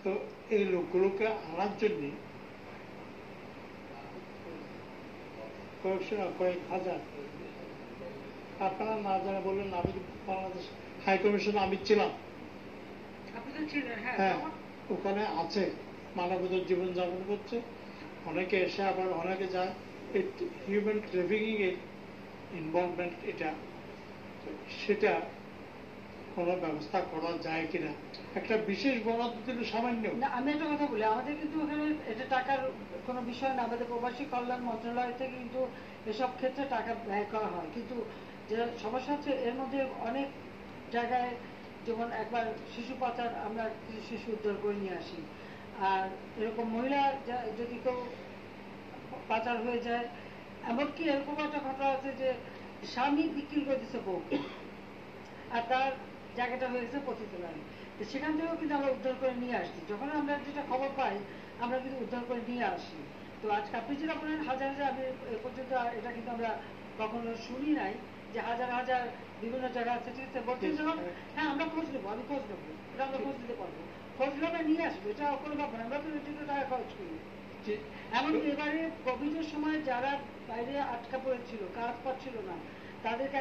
তো এই লোকগুলোকে আনার জন্য কয়েক হাজার, আপনারা না জানে বললেন, আমি বাংলাদেশ হাই কমিশনে আমি ছিলাম, হ্যাঁ ওখানে আছে, মানবতার জীবনযাপন করছে, অনেকে এসে আবার অনেকে যায়, হিউম্যান ট্রাফিকিং এর ইনভলভমেন্ট এটা, সেটা কোনো ব্যবস্থা করা যায় কিনা, একটা বিশেষ বরাদ্দ দিলে সামান্য। আমি একটা কথা বলি, আমাদের কিন্তু ওখানে এটা টাকার কোনো বিষয় না, আমাদের প্রবাসী কল্যাণ মন্ত্রণালয় থেকে কিন্তু এসব ক্ষেত্রে টাকা ব্যয় করা হয়, কিন্তু যে সমস্যা হচ্ছে এর মধ্যে অনেক জায়গায়, যেমন একবার শিশু পাচার, আমরা কিছু শিশু উদ্ধার করে নিয়ে আসি, আর এরকম মহিলা যদি কেউ পাচার হয়ে যায়, এমনকি এরকম একটা ঘটনা আছে যে স্বামী বিক্রি করে দিচ্ছে বউকে, আর তার জায়গাটা হয়েছে পতিতালয়, তো সেখান থেকেও কিন্তু আমরা উদ্ধার করে নিয়ে আসছি, যখন আমরা যেটা খবর পাই আমরা কিন্তু উদ্ধার করে নিয়ে আসি। তো আজকে আপনি যেটা বলেন হাজার হাজার, আমি এ পর্যন্ত এটা কিন্তু আমরা কখনো শুনি নাই যে হাজার হাজার বিভিন্ন জায়গা আছে, ঠিক আছে, বলছেন যখন, হ্যাঁ আমরা খোঁজ নেবো, আমি খোঁজ নেবো, এটা আমরা খোঁজ নিতে পারবো, খোঁজ নেবে নিয়ে আসবো, এটা কোনো ব্যাপার, আমরা তো এর জন্য টাকা খরচ করি। এমনকি এবারে কোভিডের সময় যারা বাইরে আটকা পড়েছিল, কাজ পাচ্ছিল না, তাদেরকে